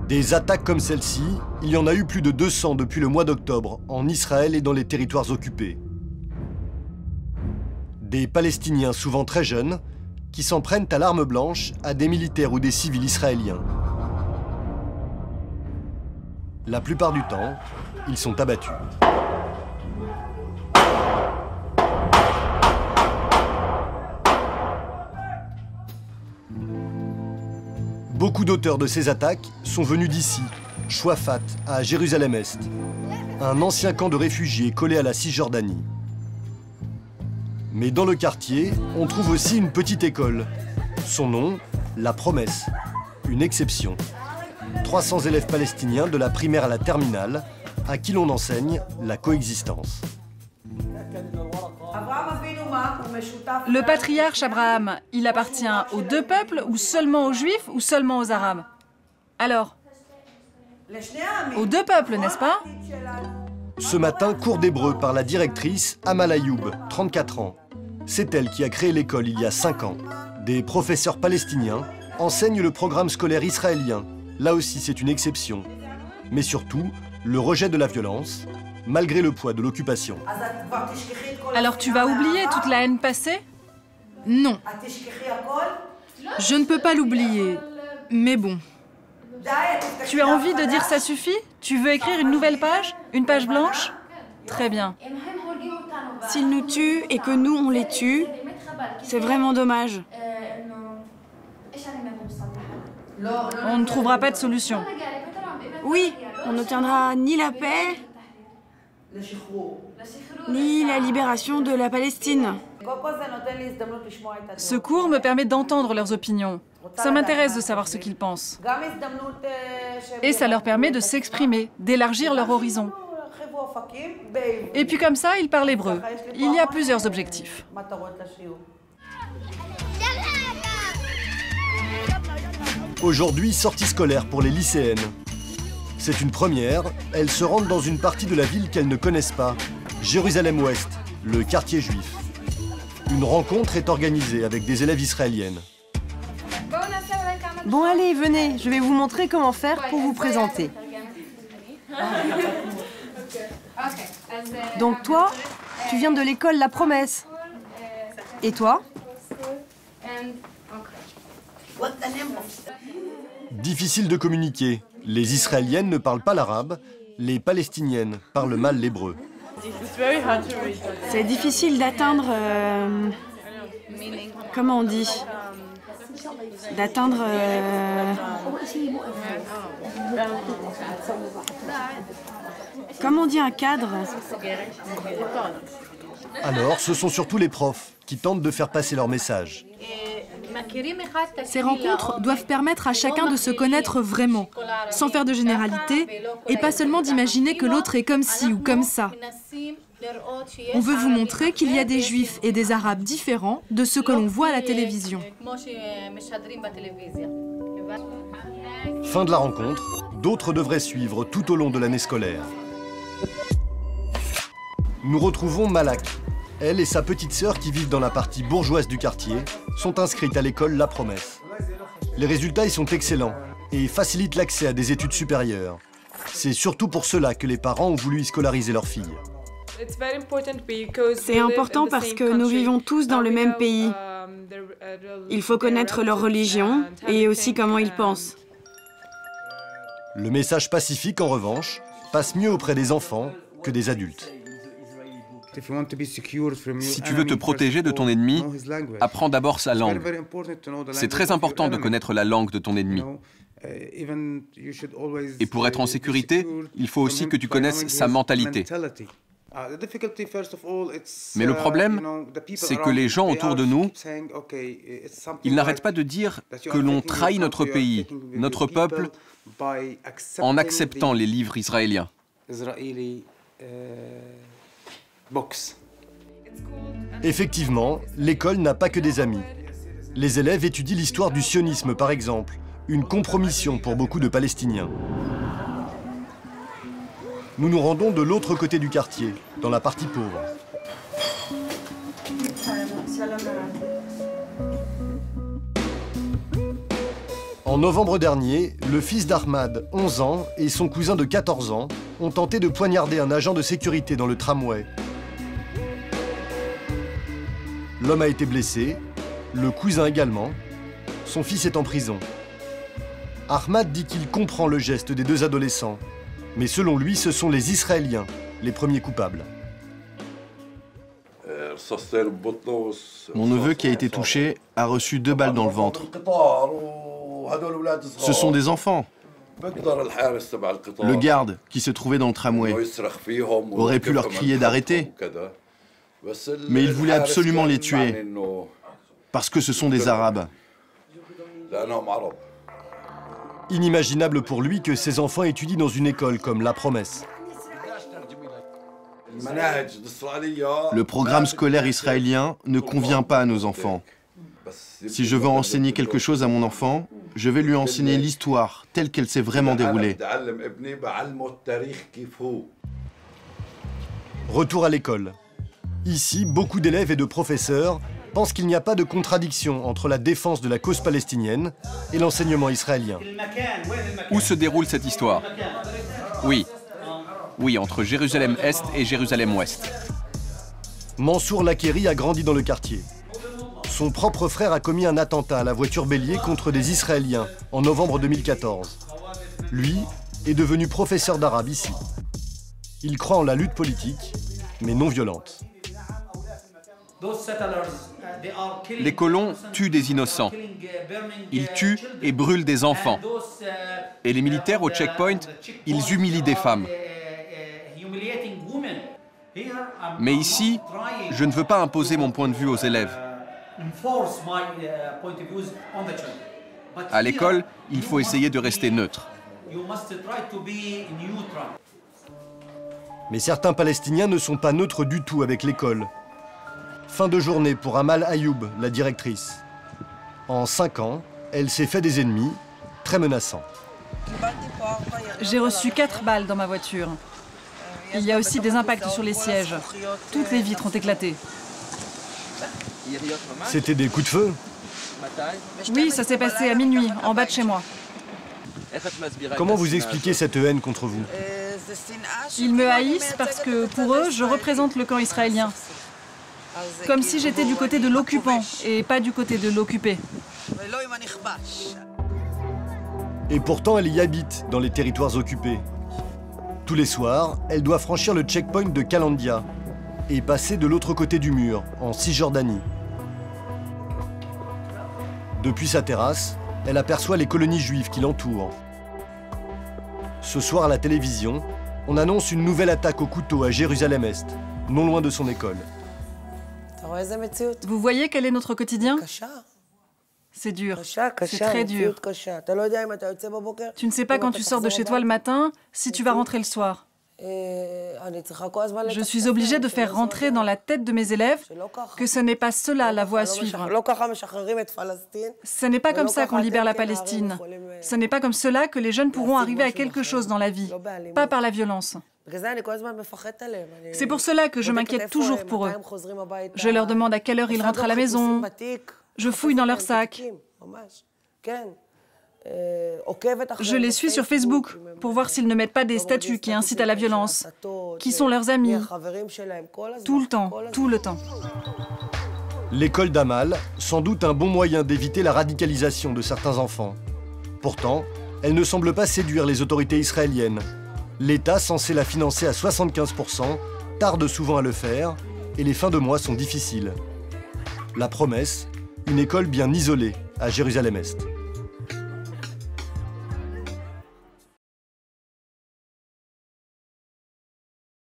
Des attaques comme celle-ci, il y en a eu plus de 200 depuis le mois d'octobre, en Israël et dans les territoires occupés. Des Palestiniens souvent très jeunes, qui s'en prennent à l'arme blanche à des militaires ou des civils israéliens. La plupart du temps, ils sont abattus. Beaucoup d'auteurs de ces attaques sont venus d'ici, Chouafat, à Jérusalem-Est, un ancien camp de réfugiés collé à la Cisjordanie. Mais dans le quartier, on trouve aussi une petite école. Son nom, La Promesse, une exception. 300 élèves palestiniens de la primaire à la terminale, à qui l'on enseigne la coexistence. Le patriarche Abraham, il appartient aux deux peuples ou seulement aux Juifs ou seulement aux Arabes? Alors, aux deux peuples, n'est-ce pas? Ce matin, cours d'hébreu par la directrice Amal Ayoub, 34 ans. C'est elle qui a créé l'école il y a 5 ans. Des professeurs palestiniens enseignent le programme scolaire israélien. Là aussi, c'est une exception. Mais surtout, le rejet de la violence, malgré le poids de l'occupation. Alors tu vas oublier toute la haine passée? Non. Je ne peux pas l'oublier, mais bon. Tu as envie de dire ça suffit? Tu veux écrire une nouvelle page? Une page blanche? Très bien. S'ils nous tuent et que nous, on les tue, c'est vraiment dommage. On ne trouvera pas de solution. Oui, on n'obtiendra ni la paix, ni la libération de la Palestine. Ce cours me permet d'entendre leurs opinions. Ça m'intéresse de savoir ce qu'ils pensent. Et ça leur permet de s'exprimer, d'élargir leur horizon. Et puis comme ça, ils parlent hébreu. Il y a plusieurs objectifs. Aujourd'hui, sortie scolaire pour les lycéennes. C'est une première, elles se rendent dans une partie de la ville qu'elles ne connaissent pas, Jérusalem-Ouest, le quartier juif. Une rencontre est organisée avec des élèves israéliennes. Bon allez, venez, je vais vous montrer comment faire pour vous présenter. Donc toi, tu viens de l'école La Promesse. Et toi? Difficile de communiquer. Les Israéliennes ne parlent pas l'arabe, les Palestiniennes parlent mal l'hébreu. C'est difficile d'atteindre... comment on dit? D'atteindre... comment on dit un cadre? Alors, ce sont surtout les profs qui tentent de faire passer leur message. Ces rencontres doivent permettre à chacun de se connaître vraiment, sans faire de généralité, et pas seulement d'imaginer que l'autre est comme ci ou comme ça. On veut vous montrer qu'il y a des Juifs et des Arabes différents de ceux que l'on voit à la télévision. Fin de la rencontre, d'autres devraient suivre tout au long de l'année scolaire. Nous retrouvons Malak. Elle et sa petite sœur, qui vivent dans la partie bourgeoise du quartier, sont inscrites à l'école La Promesse. Les résultats y sont excellents et facilitent l'accès à des études supérieures. C'est surtout pour cela que les parents ont voulu y scolariser leurs filles. C'est important parce que nous vivons tous dans le même pays. Il faut connaître leur religion et aussi comment ils pensent. Le message pacifique, en revanche, passe mieux auprès des enfants que des adultes. Si tu veux te protéger de ton ennemi, apprends d'abord sa langue. C'est très important de connaître la langue de ton ennemi. Et pour être en sécurité, il faut aussi que tu connaisses sa mentalité. Mais le problème, c'est que les gens autour de nous, ils n'arrêtent pas de dire que l'on trahit notre pays, notre peuple, en acceptant les livres israéliens. Effectivement, l'école n'a pas que des amis. Les élèves étudient l'histoire du sionisme, par exemple, une compromission pour beaucoup de Palestiniens. Nous nous rendons de l'autre côté du quartier, dans la partie pauvre. En En novembre dernier, le fils d'Ahmad, 11 ans, et son cousin de 14 ans ont tenté de poignarder un agent de sécurité dans le tramway. L'homme a été blessé, le cousin également. Son fils est en prison. Ahmad dit qu'il comprend le geste des deux adolescents, mais selon lui, ce sont les Israéliens les premiers coupables. Mon neveu qui a été touché a reçu 2 balles dans le ventre. Ce sont des enfants. Le garde qui se trouvait dans le tramway aurait pu leur crier d'arrêter, mais il voulait absolument les tuer parce que ce sont des Arabes. Inimaginable pour lui que ses enfants étudient dans une école comme La Promesse. Le programme scolaire israélien ne convient pas à nos enfants. Si je veux enseigner quelque chose à mon enfant, je vais lui enseigner l'histoire telle qu'elle s'est vraiment déroulée. Retour à l'école. Ici, beaucoup d'élèves et de professeurs pensent qu'il n'y a pas de contradiction entre la défense de la cause palestinienne et l'enseignement israélien. Où se déroule cette histoire? Oui. Oui, entre Jérusalem-Est et Jérusalem-Ouest. Mansour Lakéri a grandi dans le quartier. Son propre frère a commis un attentat à la voiture bélier contre des Israéliens en novembre 2014. Lui est devenu professeur d'arabe ici. Il croit en la lutte politique, mais non violente. Les colons tuent des innocents. Ils tuent et brûlent des enfants. Et les militaires au checkpoint, ils humilient des femmes. Mais ici, je ne veux pas imposer mon point de vue aux élèves. À l'école, il faut essayer de rester neutre. Mais certains Palestiniens ne sont pas neutres du tout avec l'école. Fin de journée pour Amal Ayoub, la directrice. En 5 ans, elle s'est fait des ennemis très menaçants. J'ai reçu 4 balles dans ma voiture. Il y a aussi des impacts sur les sièges. Toutes les vitres ont éclaté. C'était des coups de feu? Oui, ça s'est passé à minuit, en bas de chez moi. Comment vous expliquez cette haine contre vous? Ils me haïssent parce que, pour eux, je représente le camp israélien. Comme si j'étais du côté de l'occupant et pas du côté de l'occupé. Et pourtant, elle y habite dans les territoires occupés. Tous les soirs, elle doit franchir le checkpoint de Kalandia et passer de l'autre côté du mur, en Cisjordanie. Depuis sa terrasse, elle aperçoit les colonies juives qui l'entourent. Ce soir à la télévision, on annonce une nouvelle attaque au couteau à Jérusalem-Est, non loin de son école. Vous voyez quel est notre quotidien? C'est dur, c'est très dur. Tu ne sais pas quand tu sors de chez toi le matin, si tu vas rentrer le soir. Je suis obligée de faire rentrer dans la tête de mes élèves que ce n'est pas cela la voie à suivre. Ce n'est pas comme ça qu'on libère la Palestine. Ce n'est pas comme cela que les jeunes pourront arriver à quelque chose dans la vie, pas par la violence. C'est pour cela que je m'inquiète toujours pour eux. Je leur demande à quelle heure ils rentrent à la maison. Je fouille dans leur sac. Je les suis sur Facebook pour voir s'ils ne mettent pas des statuts qui incitent à la violence, qui sont leurs amis. Tout le temps, tout le temps. L'école d'Amal, sans doute un bon moyen d'éviter la radicalisation de certains enfants. Pourtant, elle ne semble pas séduire les autorités israéliennes. L'État, censé la financer à 75%, tarde souvent à le faire et les fins de mois sont difficiles. La Promesse, une école bien isolée à Jérusalem-Est.